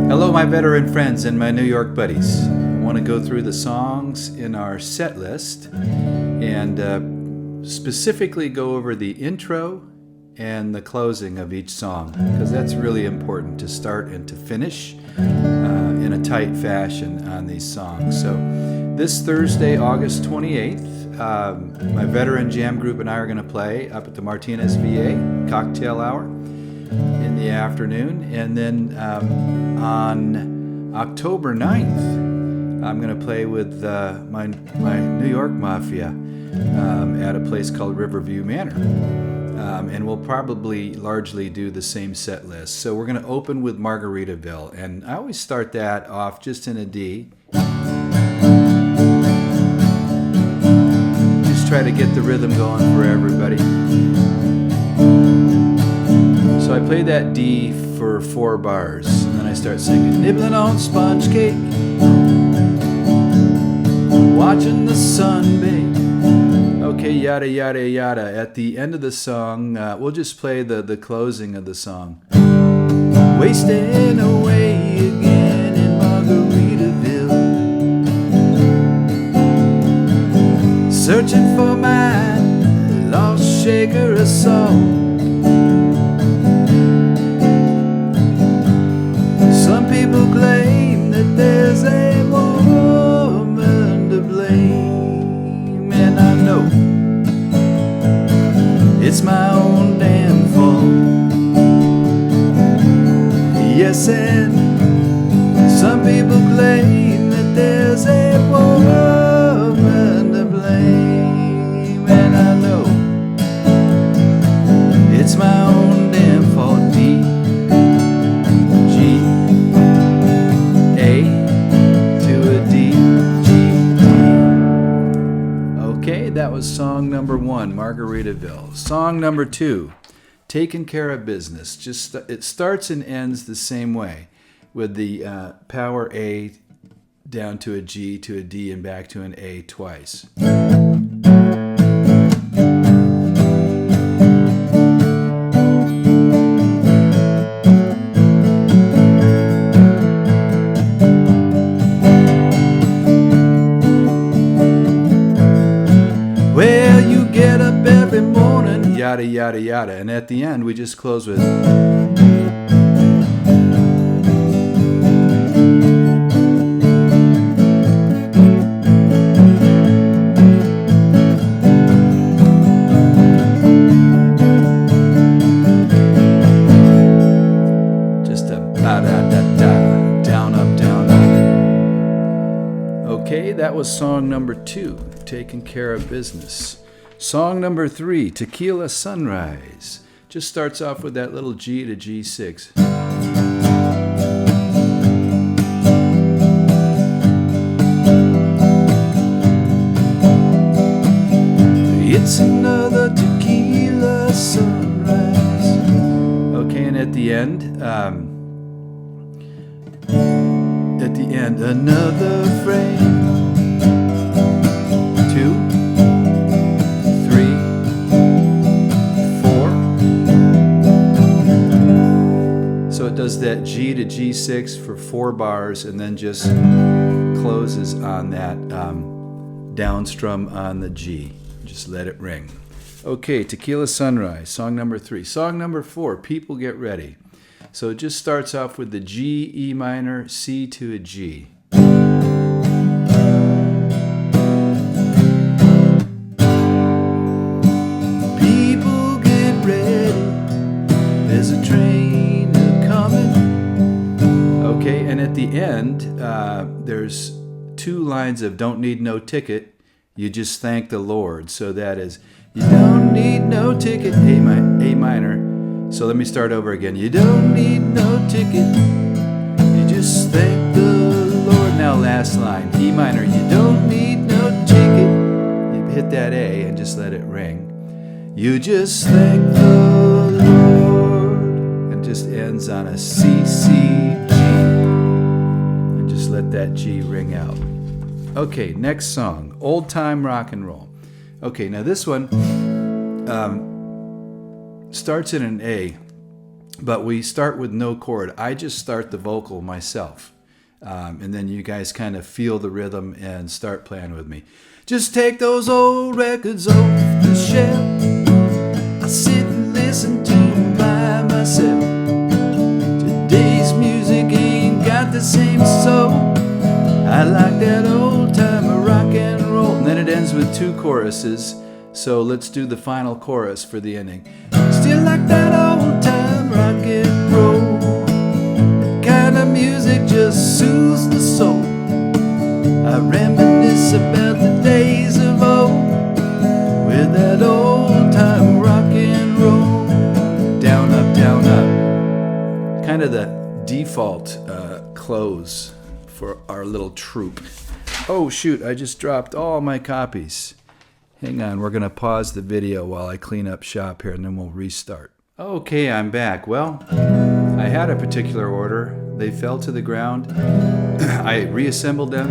Hello, my veteran friends and my New York buddies. I want to go through the songs in our set list and specifically go over the intro and the closing of each song, because that's really important to start and to finish in a tight fashion on these songs. So this Thursday, August 28th, my veteran jam group and I are going to play up at the Martinez VA Cocktail Hour in the afternoon. And then on October 9th, I'm going to play with my New York Mafia at a place called Riverview Manor. And we'll probably largely do the same set list. So we're going to open with Margaritaville. And I always start that off just in a D. Just try to get the rhythm going for everybody. So I play that D for 4 bars. And then I start singing, nibbling on sponge cake, watching the sun bake. Okay, yada, yada, yada. At the end of the song, we'll just play the closing of the song. Wasting away again in Margaritaville, searching for my lost shaker of salt. Some people claim that there's a woman to blame, and I know it's my own damn fault. Yes, and some people claim that there's a woman to blame, and I know it's my own damn fault. D, G, A to a D, G, D. Okay, that was song number 1, Margaritaville. Song number 2, Taking Care of Business. Just it starts and ends the same way, with the power A down to a G to a D and back to an A twice. Well, you get up every morning, yada, yada, yada. And at the end, we just close with... just a ba-da-da-da, down, up, down, up. Okay, that was song number 2, Taking Care of Business. Song number 3, Tequila Sunrise. Just starts off with that little G to G6. It's another tequila sunrise. Okay, and at the end, another frame. 2, 3, 4. So it does that G to G6 for 4 bars and then just closes on that downstrum on the G. Just let it ring. Okay, Tequila Sunrise, song number 3. Song number 4, People Get Ready. So it just starts off with the G, E minor, C to a G. People get ready, there's a train a-coming. Okay, and at the end, there's 2 lines of don't need no ticket, you just thank the Lord. So that is, you don't need no ticket, A minor. So let me start over again. You don't need no ticket, you just thank the Lord. Now last line, E minor. You don't need no ticket. You hit that A and just let it ring. You just thank the Lord. And just ends on a C, C, G. And just let that G ring out. Okay, next song, Old Time Rock and Roll. Okay, now this one starts in an A. but we start with no chord. I just start the vocal myself. And then you guys kind of feel the rhythm and start playing with me. Just take those old records off the shelf. I sit and listen to them by myself. Today's music ain't got the same soul. I like that old time rock and roll. And then it ends with 2 choruses. So let's do the final chorus for the ending. Still like that old time rock and roll. That kind of music just soothes the soul. I reminisce about the days of old with that old time rock and roll. Down, up, down, up. Kind of the default close for our little troupe. Oh shoot, I just dropped all my copies. Hang on, we're going to pause the video while I clean up shop here and then we'll restart. Okay, I'm back. Well, I had a particular order. They fell to the ground. I reassembled them,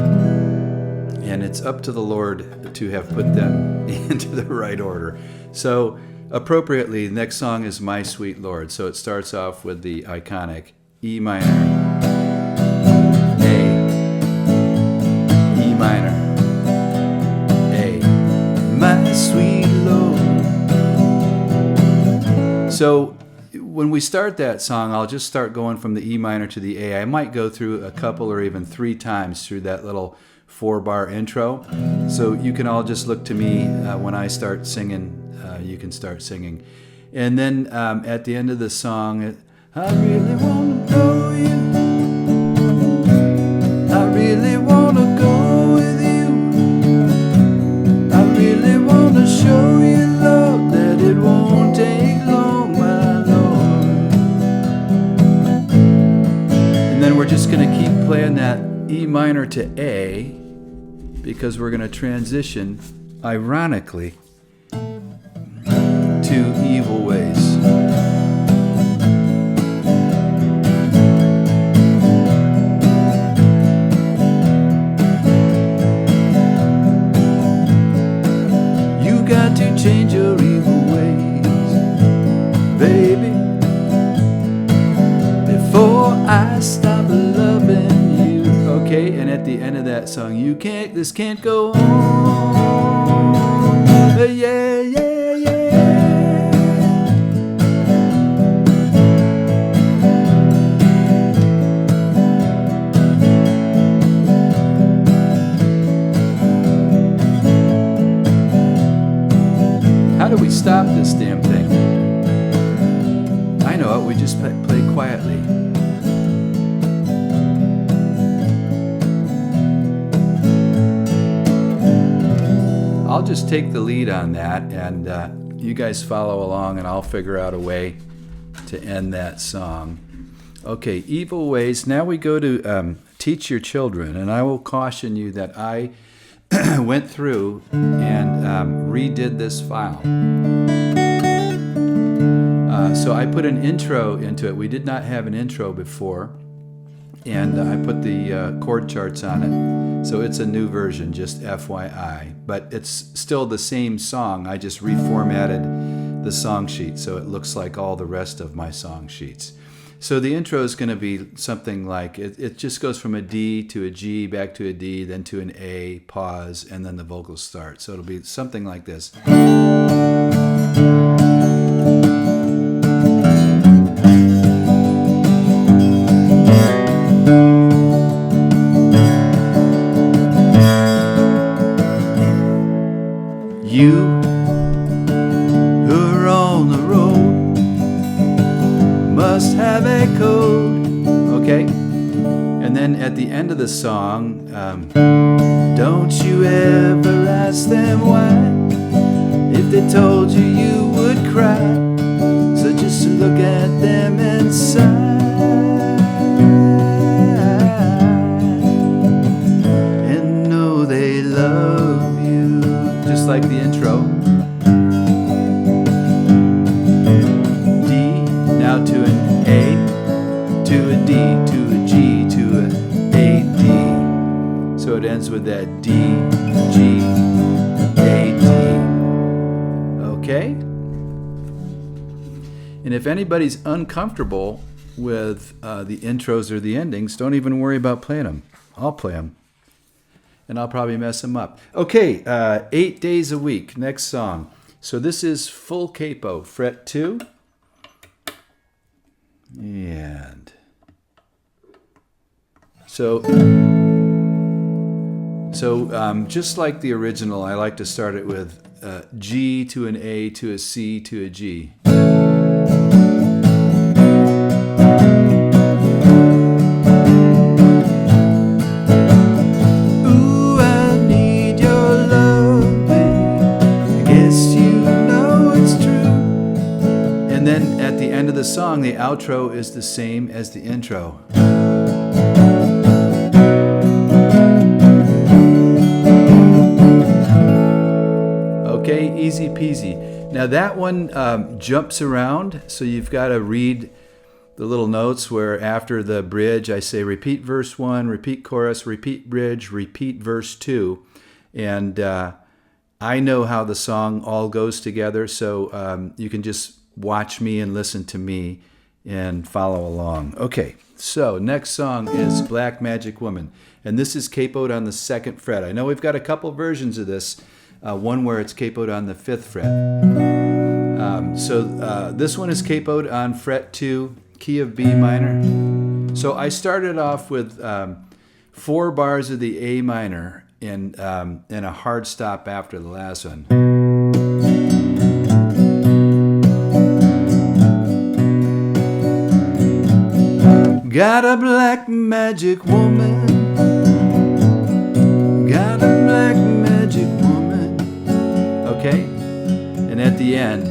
and it's up to the Lord to have put them into the right order. So, appropriately, the next song is My Sweet Lord. So it starts off with the iconic E minor, A, E minor, A, my sweet Lord. So when we start that song, I'll just start going from the E minor to the A. I might go through a couple or even 3 times through that little 4-bar intro. So you can all just look to me when I start singing. You can start singing. And then at the end of the song, I really want to know you. I really want to go with you. I really want to show you, Lord, that it won't take long, my Lord. And then we're just going to keep playing that E minor to A, because we're going to transition, ironically, to Evil Ways. You got to change your evil ways, baby, before I stop loving you. Okay, and at the end of that song, this can't go on. Yeah, yeah, yeah. How do we stop this damn thing? I know it, we just play quietly. I'll just take the lead on that, and you guys follow along, and I'll figure out a way to end that song. Okay, Evil Ways. Now we go to Teach Your Children, and I will caution you that I went through and redid this file. So I put an intro into it. We did not have an intro before, and I put the chord charts on it. So it's a new version, just FYI. But it's still the same song. I just reformatted the song sheet so it looks like all the rest of my song sheets. So the intro is going to be something like, it just goes from a D to a G, back to a D, then to an A, pause, and then the vocals start. So it'll be something like this. You who are on the road must have a code, okay? And then at the end of the song, don't you ever ask them why. If they told you, you would cry. So just look at them and sigh, and know they love you, just like the intro. D, now to an A, to a D, to a G, to a D. So it ends with that D, G, A, D. Okay? And if anybody's uncomfortable with the intros or the endings, don't even worry about playing them. I'll play them. And I'll probably mess them up. Okay, 8 days a week. Next song. So this is full capo, fret 2. And so just like the original, I like to start it with G to an A to a C to a G. Ooh, I need your love, babe. I guess you know it's true. And then at the end of the song, the outro is the same as the intro. Okay, easy peasy. Now that one jumps around, so you've got to read the little notes where after the bridge I say repeat verse 1, repeat chorus, repeat bridge, repeat verse 2. And I know how the song all goes together, so you can just watch me and listen to me and follow along. Okay, so next song is Black Magic Woman. And this is capoed on the 2nd fret. I know we've got a couple versions of this. One where it's capoed on the 5th fret. This one is capoed on fret 2, key of B minor. So I started off with 4 bars of the A minor and a hard stop after the last one. Got a black magic woman. Got a black magic woman. Okay? And at the end,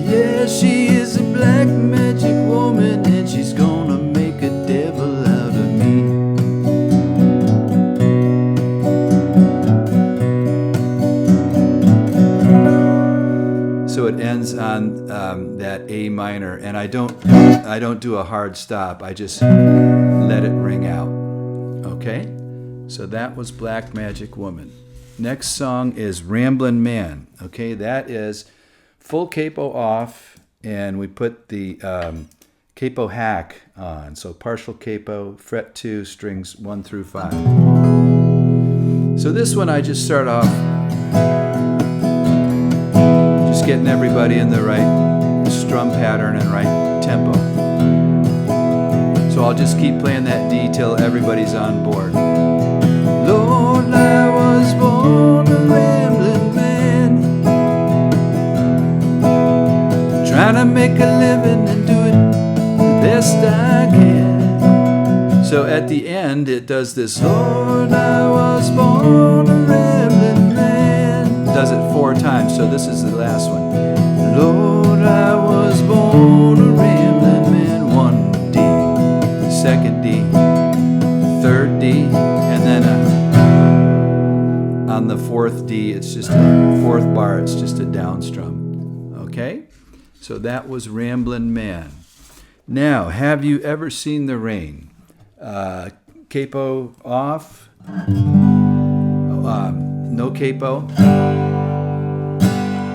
yeah, she is a black magic woman and she's gonna make a devil out of me. So it ends on that A minor, and I don't do a hard stop. I just let it ring out. Okay? So that was Black Magic Woman. Next song is Ramblin Man. Okay, that is full capo off, and we put the capo hack on. So partial capo, fret 2, strings 1 through 5. So this one I just start off just getting everybody in the right strum pattern and right tempo. So I'll just keep playing that D till everybody's on board. Lord, I was born a rambling man, trying to make a living and do it the best I can. So at the end it does this, Lord, I was born a rambling man. It does it 4 times, so this is the last one. Lord, I was born a rambling man. 1 D, 2nd D, 3rd D, and then on the 4th D, it's just a 4th bar, it's just a down strum. Okay? So that was Ramblin' Man. Now, have you ever seen the rain? Capo off, no capo.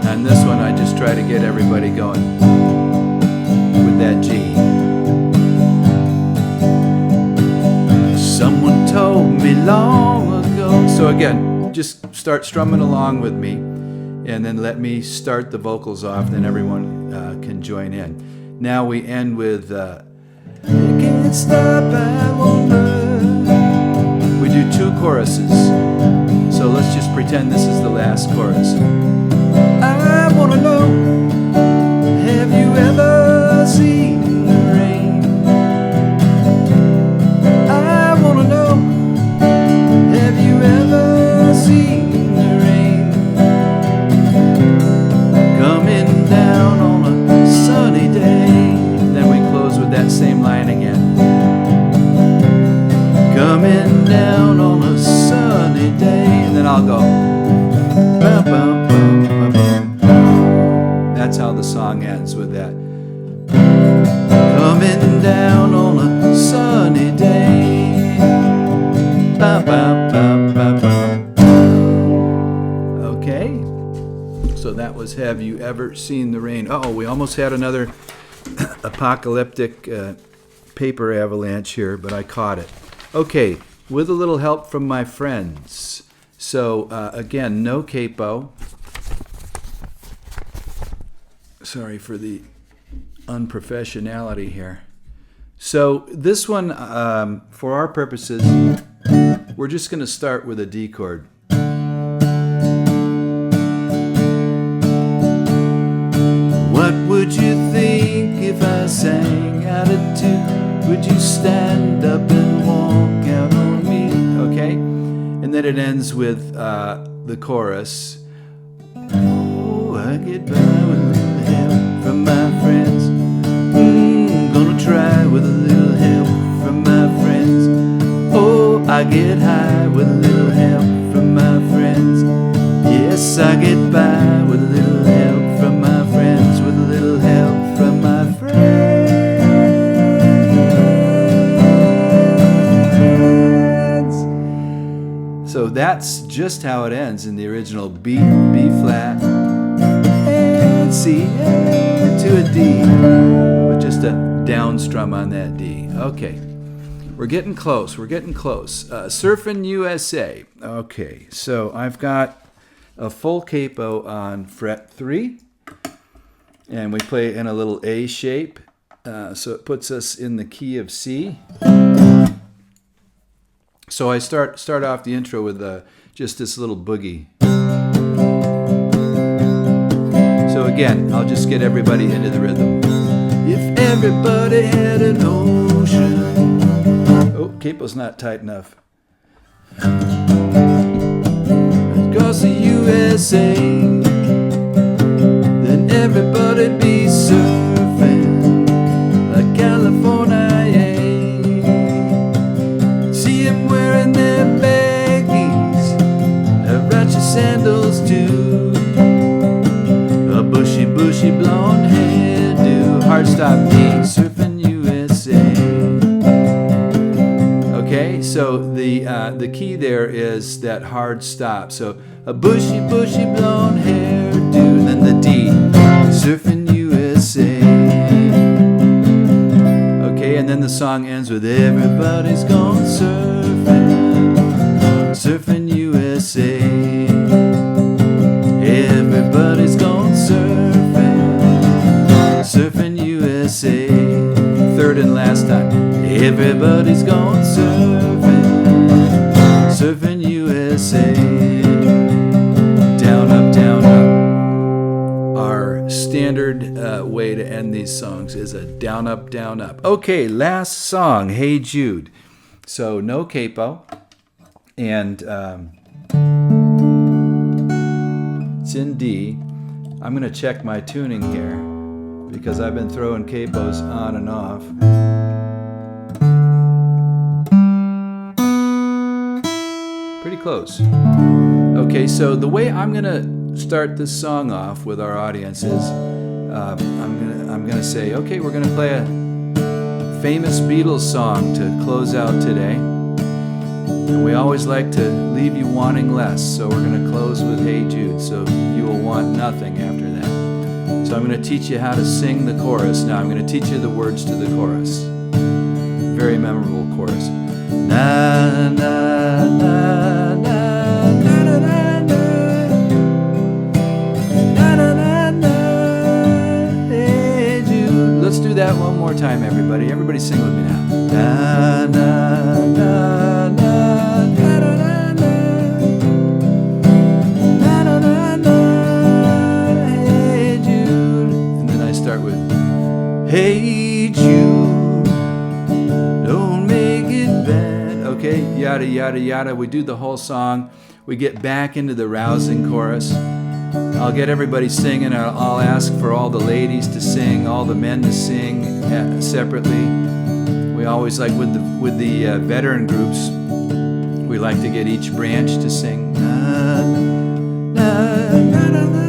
And this one, I just try to get everybody going with that G. Someone told me long ago. So again, just start strumming along with me, and then let me start the vocals off, then everyone can join in. Now we end with I can't stop, I wonder. We do 2 choruses, so let's just pretend this is the last chorus. I wanna know, have you ever seen the rain? I wanna know, have you ever seen the rain? Coming down on a sunny day. Then we close with that same line again. Coming down on a sunny day. And then I'll go bum, bum, bum, bum, bum. That's how the song ends, with that. Coming down on a sunny day. Bum, bum, bum, bum, bum. Okay, so that was Have You ever seen the rain. Uh-oh, we almost had another apocalyptic paper avalanche here, but I caught it. Okay, with a little help from my friends. So, again, no capo. Sorry for the unprofessionality here. So this one, for our purposes, we're just going to start with a D chord. What would you think if I sang out of tune? Would you stand up and walk out on me? Okay? And then it ends with the chorus. Oh, I get by with a little help from my friends. Gonna try with a little help from my friends. Oh, I get high with a little help from my friends. Yes, I get by with a little help from my friends. With a little help from my friends. So that's just how it ends in the original B flat and C to a D, but just a down strum on that D. Okay, we're getting close. Surfin USA. Okay, so I've got a full capo on fret 3, and we play in a little A shape, so it puts us in the key of C. So I start off the intro with just this little boogie. So again, I'll just get everybody into the rhythm. If everybody had an ocean. Oh, capo's not tight enough. Across the USA, then everybody'd be surfing like California. See them wearing their baggies, righteous sandals too, a bushy blonde hairdo, hard stop D, Surfin USA. Okay, so the key there is that hard stop. So a bushy blonde hairdo, then the D, Surfin USA. Okay, and then the song ends with everybody's gone surfing, Surfin USA. Everybody's gone surfing, Surfin USA. Third and last time. Everybody's gone surfing, Surfin USA. Down, up, down, up. Our standard way to end these songs is a down, up, down, up. Okay, last song, Hey Jude. So no capo, and it's in D. I'm going to check my tuning here because I've been throwing capos on and off. Pretty close. Okay, so the way I'm going to start this song off with our audience is I'm gonna say, okay, we're going to play a famous Beatles song to close out today. And we always like to leave you wanting less, so we're going to close with Hey Jude, so you will want nothing after that. So I'm going to teach you how to sing the chorus. Now I'm going to teach you the words to the chorus. Very memorable chorus. Na na na na na na na na na na. Hey Jude. Let's do that one more time, everybody. Everybody sing with me now. Na na na na. Hey Jude, don't make it bad. Okay, yada yada yada. We do the whole song. We get back into the rousing chorus. I'll get everybody singing. I'll ask for all the ladies to sing, all the men to sing separately. We always like with the veteran groups. We like to get each branch to sing. Na, na, na, na, na.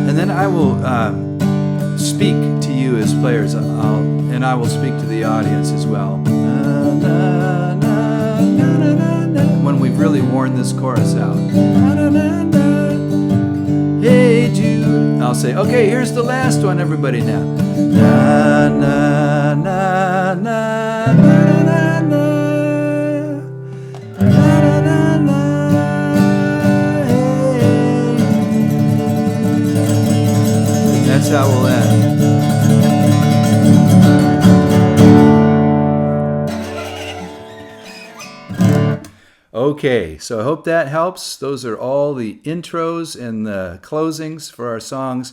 And then I will speak to you as players, and I will speak to the audience as well. Na, na, na, na, na, na, na. When we've really worn this chorus out. Na, na, na, na. I'll say, okay, here's the last one, everybody now. Na, na, na, na, na, na, na. Na, na, na, hey. That's how we'll end. Okay, so I hope that helps. Those are all the intros and the closings for our songs.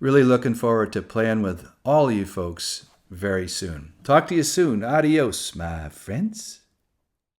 Really looking forward to playing with all you folks very soon. Talk to you soon. Adios, my friends.